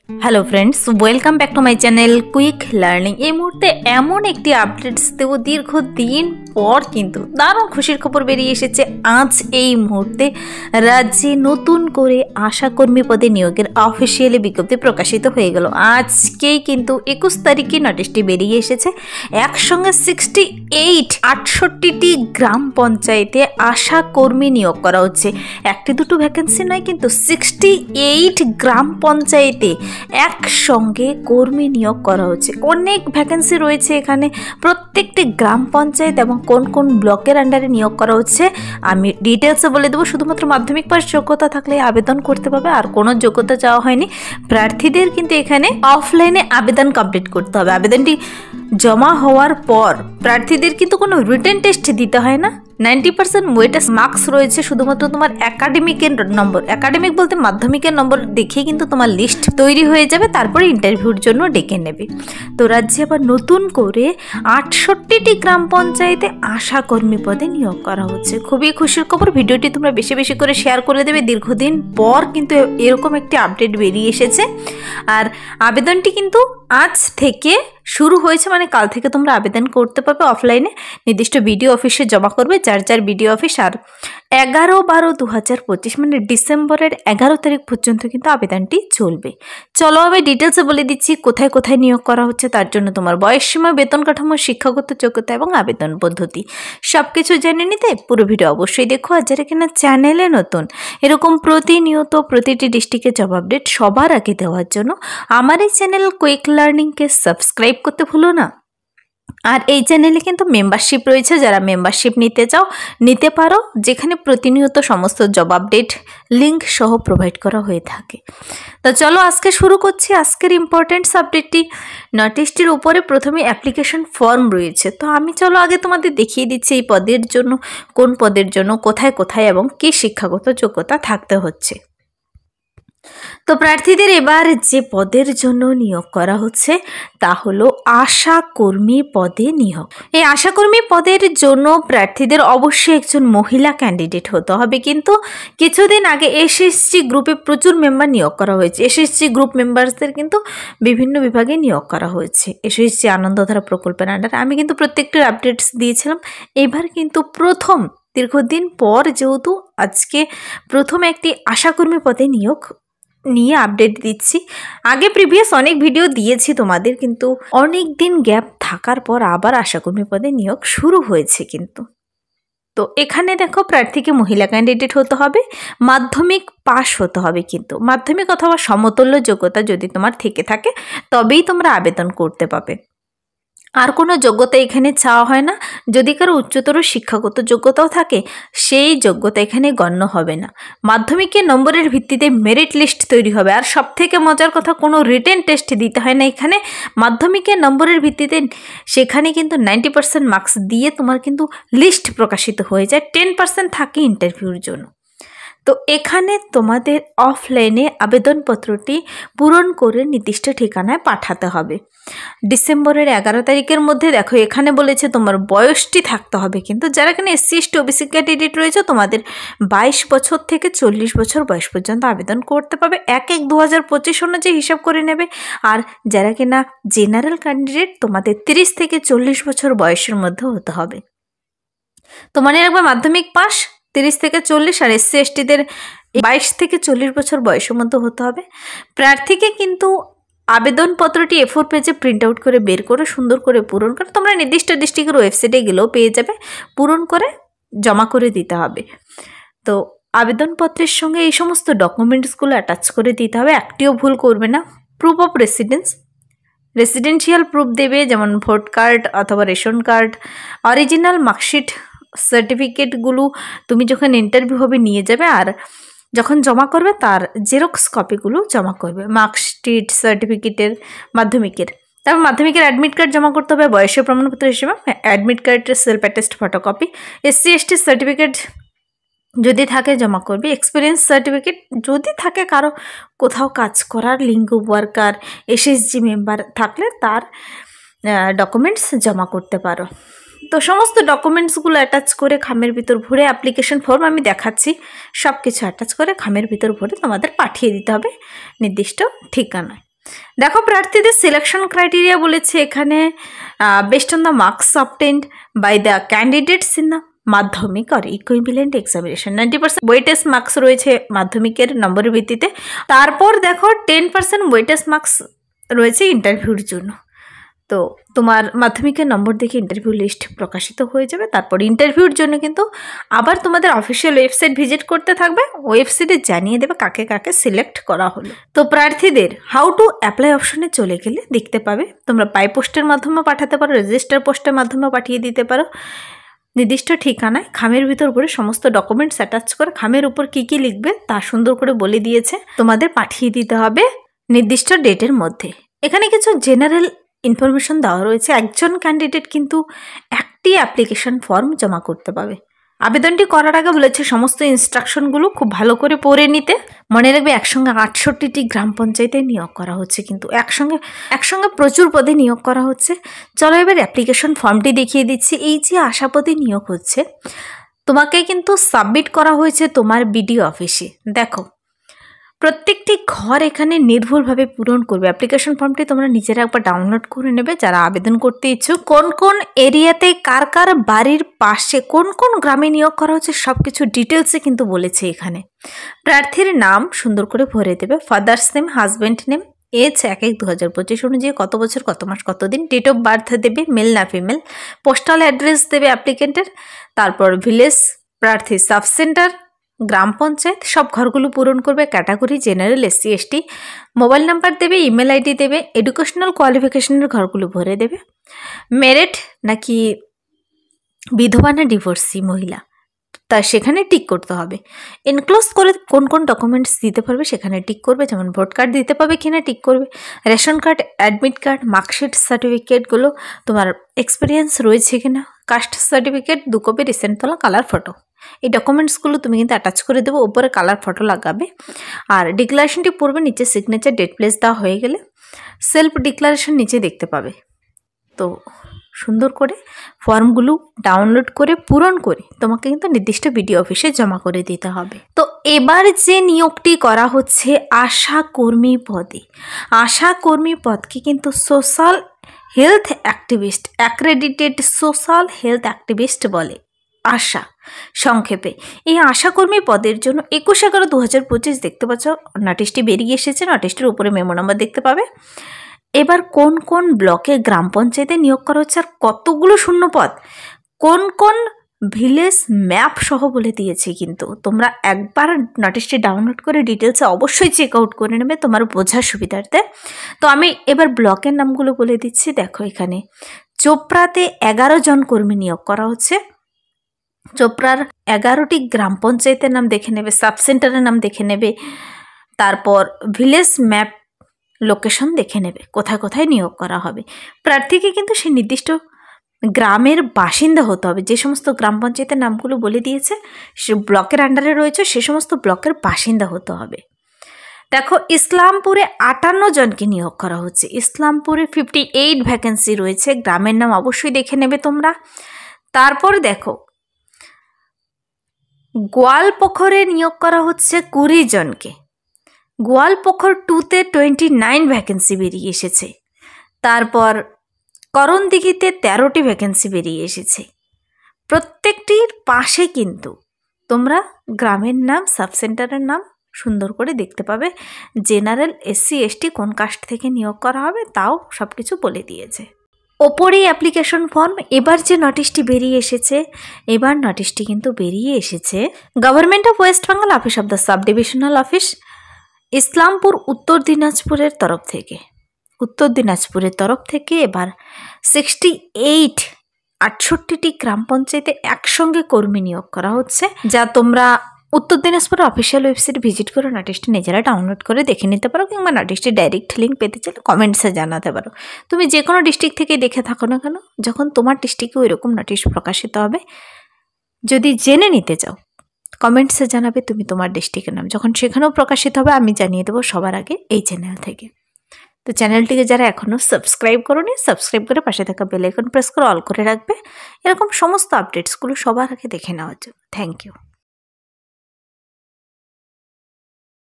Hello friends, welcome back to my channel quick learning. এই মুহূর্তে এমন একটি আপডেটস দেবো, দীর্ঘদিন পর কিন্তু দারুণ খুশির খবর বেরিয়ে এসেছে। আজ এই মুহূর্তে রাজ্যে নতুন করে আশাকর্মী পদে নিয়োগের অফিসিয়ালি বিজ্ঞপ্তি প্রকাশিত হয়ে গেল। আজকেই কিন্তু 21 তারিখে নোটিশটি বেরিয়ে এসেছে। একসঙ্গে 68টি গ্রাম পঞ্চায়েতে আশাকর্মী নিয়োগ করা হচ্ছে। একটি দুটো ভ্যাকেন্সি নয়, কিন্তু 68 গ্রাম পঞ্চায়েতে একসঙ্গে কর্মী নিয়োগ করা হচ্ছে। অনেক ভ্যাকেন্সি রয়েছে এখানে, প্রত্যেকটি গ্রাম পঞ্চায়েত এবং কোন কোন ব্লকের আন্ডারে নিয়োগ করা হচ্ছে আমি ডিটেলসে বলে দেবো। শুধুমাত্র মাধ্যমিক পাস যোগ্যতা থাকলে আবেদন করতে পারবে, আর কোনো যোগ্যতা চাওয়া হয়নি। প্রার্থীদের কিন্তু এখানে অফলাইনে আবেদন কমপ্লিট করতে হবে। আবেদনটি জমা হওয়ার পর প্রার্থীদের কিন্তু কোনো রিটেন টেস্ট দিতে হয় না। 90% ওয়েটেজ মার্কস রয়েছে, শুধুমাত্র তোমার একাডেমিকের নম্বর, একাডেমিক বলতে মাধ্যমিকের নম্বর দেখেই কিন্তু তোমার লিস্ট তৈরি হয়ে যাবে, তারপরে ইন্টারভিউর জন্য ডেকে নেবে। তো রাজ্যে আবার নতুন করে 68টি গ্রাম পঞ্চায়েতে আশাকর্মী পদে নিয়োগ করা হচ্ছে। খুবই খুশির খবর। ভিডিওটি তোমরা বেশি বেশি করে শেয়ার করে দেবে। দীর্ঘদিন পর কিন্তু এরকম একটি আপডেট বেরিয়ে এসেছে। আর আবেদনটি কিন্তু আজ থেকে শুরু হয়েছে, মানে কাল থেকে তোমরা আবেদন করতে পারবে অফলাইনে। নির্দিষ্ট বিডিও অফিসে জমা করবে, যার বিডিও অফিস। আর 11/12/2025 মানে ডিসেম্বরের 11 তারিখ পর্যন্ত কিন্তু আবেদনটি চলবে। চলো আমি ডিটেলসে বলে দিচ্ছি কোথায় কোথায় নিয়োগ করা হচ্ছে। তার জন্য তোমার বয়সসীমা, বেতন কাঠামো, শিক্ষাগত যোগ্যতা এবং আবেদন পদ্ধতি সব কিছু জেনে নিতে পুরো ভিডিও অবশ্যই দেখো। আর যারা কিনা চ্যানেলে নতুন, এরকম প্রতিনিয়ত প্রতিটি ডিস্ট্রিক্টের জব আপডেট সবার আগে দেওয়ার জন্য আমার এই চ্যানেল কুইক লার্নিংকে সাবস্ক্রাইব করতে ভুলো না। আর এই চ্যানেলে কিন্তু মেম্বারশিপ রয়েছে, যারা মেম্বারশিপ নিতে চাও নিতে পারো, যেখানে প্রতিনিয়ত সমস্ত জব আপডেট লিঙ্ক সহ প্রোভাইড করা হয়ে থাকে। তো চলো আজকে শুরু করছি আজকের ইম্পর্টেন্ট আপডেটটি। নোটিশটির উপরে প্রথমে অ্যাপ্লিকেশন ফর্ম রয়েছে। তো আমি চলো আগে তোমাদের দেখিয়ে দিচ্ছি এই পদের জন্য, কোন পদের জন্য কোথায় কোথায় এবং কী শিক্ষাগত যোগ্যতা থাকতে হচ্ছে। তো প্রার্থীদের এবার যে পদের জন্য নিয়োগ করা হচ্ছে তা হলো আশাকর্মী পদে নিয়োগ। এই আশাকর্মী পদের জন্য প্রার্থীদের অবশ্যই একজন মহিলা ক্যান্ডিডেট হতে হবে। কিন্তু কিছুদিন আগে এসএসজি গ্রুপে প্রচুর মেম্বার নিয়োগ করা হয়েছে। এসএসজি গ্রুপ মেম্বারসদের কিন্তু বিভিন্ন বিভাগে নিয়োগ করা হয়েছে এসএসজি আনন্দধারা প্রকল্পের আন্ডারে। আমি কিন্তু প্রত্যেকটির আপডেটস দিয়েছিলাম। এবার কিন্তু প্রথম দীর্ঘদিন পর যেহেতু আজকে প্রথম একটি আশাকর্মী পদে নিয়োগ নিয়ে আপডেট দিচ্ছি। আগে প্রিভিয়াস অনেক ভিডিও দিয়েছি তোমাদের, কিন্তু অনেক দিন গ্যাপ থাকার পর আবার আশাকর্মী পদে নিয়োগ শুরু হয়েছে কিন্তু। তো এখানে দেখো প্রার্থীকে মহিলা ক্যান্ডিডেট হতে হবে, মাধ্যমিক পাস হতে হবে। কিন্তু মাধ্যমিক অথবা সমতুল্য যোগ্যতা যদি তোমার থেকে থাকে তবেই তোমরা আবেদন করতে পারবে। আর কোনো যোগ্যতা এখানে চাওয়া হয় না। যদি কারো উচ্চতর শিক্ষাগত যোগ্যতাও থাকে সেই যোগ্যতা এখানে গণ্য হবে না। মাধ্যমিকের নম্বরের ভিত্তিতে মেরিট লিস্ট তৈরি হবে। আর সব থেকে মজার কথা, কোনো রিটেন টেস্ট দিতে হয় না এখানে। মাধ্যমিকের নম্বরের ভিত্তিতে সেখানে কিন্তু 90% মার্কস দিয়ে তোমার কিন্তু লিস্ট প্রকাশিত হয়ে যায়। 10% থাকে ইন্টারভিউর জন্য। তো এখানে তোমাদের অফলাইনে আবেদনপত্রটি পূরণ করে নির্দিষ্ট ঠিকানায় পাঠাতে হবে ডিসেম্বরের 11 তারিখের মধ্যে। দেখো এখানে বলেছে তোমার বয়সটি থাকতে হবে, কিন্তু যারা এখানে SC ST OBC ক্যান্ডিডেট রয়েছে তোমাদের 22 বছর থেকে 40 বছর বয়স পর্যন্ত আবেদন করতে পারবে। 1/1/2025 অনুযায়ী হিসাব করে নেবে। আর যারা কিনা জেনারেল ক্যান্ডিডেট তোমাদের 30 থেকে 40 বছর বয়সের মধ্যে হতে হবে। তো মনে রাখবে মাধ্যমিক পাস 30 থেকে 40, আর SC STদের 22 থেকে 40 বছর বয়সের মধ্যে হতে হবে। প্রার্থীকে কিন্তু আবেদনপত্রটি A4 পেজে প্রিন্ট আউট করে বের করে সুন্দর করে পূরণ করে তোমরা নির্দিষ্ট ডিস্ট্রিক্টের ওয়েবসাইটে গেলেও পেয়ে যাবে, পূরণ করে জমা করে দিতে হবে। তো আবেদনপত্রের সঙ্গে এই সমস্ত ডকুমেন্টসগুলো অ্যাটাচ করে দিতে হবে, একটিও ভুল করবে না। প্রুফ অফ রেসিডেন্সিয়াল প্রুফ দেবে, যেমন ভোট কার্ড অথবা রেশন কার্ড, অরিজিনাল মার্কশিট, সার্টিফিকেটগুলো তুমি যখন ইন্টারভিউ হবে নিয়ে যাবে। আর যখন জমা করবে তার জেরক্স কপিগুলো জমা করবে, মার্কশিট, সার্টিফিকেটের, মাধ্যমিকের। তারপর মাধ্যমিকের অ্যাডমিট কার্ড জমা করতে হবে বয়সের প্রমাণপত্র হিসেবে, অ্যাডমিট কার্ডের self attest photocopy, SC ST certificate যদি থাকে জমা করবে, এক্সপিরিয়েন্স সার্টিফিকেট যদি থাকে কারো কোথাও কাজ করার, লিঙ্ক ওয়ার্কার, SSG মেম্বার থাকলে তার ডকুমেন্টস জমা করতে পারো। তো সমস্ত ডকুমেন্টসগুলো অ্যাটাচ করে খামের ভিতর ভরে, অ্যাপ্লিকেশন ফর্ম আমি দেখাচ্ছি, সব কিছু অ্যাটাচ করে খামের ভিতর ভরে তোমাদের পাঠিয়ে দিতে হবে নির্দিষ্ট ঠিকানায়। দেখো প্রার্থীদের সিলেকশন ক্রাইটেরিয়া বলেছে এখানে best on the marks obtained by the candidates in the Madhyamik or equivalent examination. 90% weightage marks রয়েছে মাধ্যমিকের নম্বরের ভিত্তিতে। তারপর দেখো 10% ওয়েটেজ মার্কস রয়েছে ইন্টারভিউর জন্য। তো তোমার মাধ্যমিকের নম্বর দেখে ইন্টারভিউ লিস্ট প্রকাশিত হয়ে যাবে। তারপর ইন্টারভিউর জন্য কিন্তু আবার তোমাদের অফিসিয়াল ওয়েবসাইট ভিজিট করতে থাকবে, ওয়েবসাইটে জানিয়ে দেবে কাকে কাকে সিলেক্ট করা হলো। তো প্রার্থীদের হাউ টু অ্যাপ্লাই অপশনে চলে গেলে দেখতে পাবে তোমরা বাই পোস্টের মাধ্যমে পাঠাতে পারো, রেজিস্টার পোস্টের মাধ্যমে পাঠিয়ে দিতে পারো। নির্দিষ্ট ঠিকানায় খামের ভিতর করে সমস্ত ডকুমেন্টস অ্যাটাচ করে খামের উপর কী কী লিখবে তা সুন্দর করে বলে দিয়েছে, তোমাদের পাঠিয়ে দিতে হবে নির্দিষ্ট ডেটের মধ্যে। এখানে কিছু জেনারেল ইনফরমেশন দেওয়া রয়েছে। একজন ক্যান্ডিডেট কিন্তু একটি অ্যাপ্লিকেশন ফর্ম জমা করতে পাবে। আবেদনটি করার আগে বলেছে সমস্ত ইনস্ট্রাকশনগুলো খুব ভালো করে পড়ে নিতে। মনে রাখবে একসঙ্গে 68টি গ্রাম পঞ্চায়েতে নিয়োগ করা হচ্ছে, কিন্তু একসঙ্গে প্রচুর পদে নিয়োগ করা হচ্ছে। চলো এবার অ্যাপ্লিকেশন ফর্মটি দেখিয়ে দিচ্ছি। এই যে আশাপদে নিয়োগ হচ্ছে তোমাকে কিন্তু সাবমিট করা হয়েছে তোমার বিডিও অফিসে। দেখো প্রত্যেকটি ঘর এখানে নির্ভুলভাবে পূরণ করবে। অ্যাপ্লিকেশন ফর্মটি তোমরা নিজেরা একবার ডাউনলোড করে নেবে যারা আবেদন করতে ইচ্ছুক। কোন কোন এরিয়াতে কার কার বাড়ির পাশে কোন কোন গ্রামে নিয়োগ করা হচ্ছে সব কিছু ডিটেলসে কিন্তু বলেছে এখানে। প্রার্থীর নাম সুন্দর করে ভরে দেবে, father's name, husband name, age 1/1/2025 অনুযায়ী কত বছর কত মাস কত দিন, ডেট অফ বার্থ দেবে মেল না ফিমেল, পোস্টাল অ্যাড্রেস দেবে অ্যাপ্লিকেন্টের, তারপর ভিলেজ, প্রার্থী সাব সেন্টার, গ্রাম পঞ্চায়েত, সব ঘরগুলো পূরণ করবে। Category general, SC ST, mobile number দেবে, ইমেল আইডি দেবে, এডুকেশনাল কোয়ালিফিকেশনের ঘরগুলো ভরে দেবে। মেরিট নাকি বিধবা না ডিভোর্সি মহিলা তা সেখানে টিক করতে হবে। এনক্লোজ করে কোন কোন ডকুমেন্টস দিতে পারবে সেখানে টিক করবে, যেমন ভোট কার্ড দিতে পারবে কিনা টিক করবে, ration card, admit card, marksheet, সার্টিফিকেটগুলো তোমার এক্সপিরিয়েন্স রয়েছে কিনা, কাস্ট সার্টিফিকেট 2 কপি রিসেন্ট তোলা কালার ফটো, এই ডকুমেন্টসগুলো তুমি কিন্তু অ্যাটাচ করে দেবো, উপরে কালার ফটো লাগাবে। আর ডিক্লারেশনটি পড়বে, নিচে সিগনেচার ডেট প্লেস দেওয়া হয়ে গেলে সেলফ ডিক্লারেশন নিচে দেখতে পাবে। তো সুন্দর করে ফর্মগুলো ডাউনলোড করে পূরণ করে তোমাকে কিন্তু নির্দিষ্ট বিডিও অফিসে জমা করে দিতে হবে। তো এবার যে নিয়োগটি করা হচ্ছে আশা কর্মী পদে, আশা কর্মী পদকে কিন্তু social health activist, accredited social health activist বলে আশা সংক্ষেপে। এই আশাকর্মী পদের জন্য 21/11/2025 দেখতে পাচ্ছ নোটিশটি বেরিয়ে এসেছে। নোটিশটির উপরে মেমো নাম্বার দেখতে পাবে। এবার কোন কোন ব্লকে গ্রাম পঞ্চায়েতে নিয়োগ করা হচ্ছে আর কতগুলো শূন্য পদ, কোন কোন ভিলেজ ম্যাপ সহ বলে দিয়েছে। কিন্তু তোমরা একবার নোটিশটি ডাউনলোড করে ডিটেলসে অবশ্যই চেক আউট করে নেবে তোমার বোঝার সুবিধার্থে। তো আমি এবার ব্লকের নামগুলো বলে দিচ্ছি। দেখো এখানে চোপড়াতে 11 জন কর্মী নিয়োগ করা হচ্ছে। চোপড়ার 11টি গ্রাম পঞ্চায়েতের নাম দেখে নেবে, সাব সেন্টারের নাম দেখে নেবে, তারপর ভিলেজ ম্যাপ লোকেশন দেখে নেবে কোথায় কোথায় নিয়োগ করা হবে। প্রার্থীকে কিন্তু সেই নির্দিষ্ট গ্রামের বাসিন্দা হতে হবে। যে সমস্ত গ্রাম পঞ্চায়েতের নামগুলো বলে দিয়েছে সে ব্লকের আন্ডারে রয়েছে, সে সমস্ত ব্লকের বাসিন্দা হতে হবে। দেখো ইসলামপুরে 58 জনকে নিয়োগ করা হচ্ছে। ইসলামপুরে 58 ভ্যাকেন্সি রয়েছে। গ্রামের নাম অবশ্যই দেখে নেবে তোমরা। তারপর দেখো গোয়ালপোখরে নিয়োগ করা হচ্ছে 20 জনকে। গোয়ালপোখর 2তে 29 ভ্যাকেন্সি বেরিয়ে এসেছে। তারপর করণদিঘিতে 13টি ভ্যাকেন্সি বেরিয়ে এসেছে। প্রত্যেকটির পাশে কিন্তু তোমরা গ্রামের নাম, সাব সেন্টারের নাম সুন্দর করে দেখতে পাবে। জেনারেল, SC ST কোন কাস্ট থেকে নিয়োগ করা হবে তাও সব কিছু বলে দিয়েছে। ওপরেই অ্যাপ্লিকেশন ফর্ম। এবার যে নোটিশটি বেরিয়ে এসেছে, এবার নোটিশটি কিন্তু বেরিয়ে এসেছে government of West Bengal, office of the sub divisional office, Islampur, উত্তর দিনাজপুরের তরফ থেকে। উত্তর দিনাজপুরের তরফ থেকে এবার 68টি গ্রাম পঞ্চায়েতে একসঙ্গে কর্মী নিয়োগ করা হচ্ছে, যা তোমরা উত্তর দিনাজপুরের অফিসিয়াল ওয়েবসাইট ভিজিট করে নোটিশটি নিজেরা ডাউনলোড করে দেখে নিতে পারো, কিংবা নোটিশটি ডাইরেক্ট লিঙ্ক পেতে চাইলে কমেন্টসে জানাতে পারো। তুমি যে কোনো ডিস্ট্রিক্ট থেকে দেখে থাকো না কেন, যখন তোমার ডিস্ট্রিক্টেও এরকম নোটিশ প্রকাশিত হবে যদি জেনে নিতে চাও কমেন্টসে জানাবে তুমি তোমার ডিস্ট্রিক্টের নাম। যখন সেখানেও প্রকাশিত হবে আমি জানিয়ে দেবো সবার আগে এই চ্যানেল থেকে। তো চ্যানেলটিকে যারা এখনও সাবস্ক্রাইব করোনি, সাবস্ক্রাইব করে পাশে থাকা বেল আইকন প্রেস করে অল করে রাখবে এরকম সমস্ত আপডেটসগুলো সবার আগে দেখে নেওয়ার জন্য। Thank you.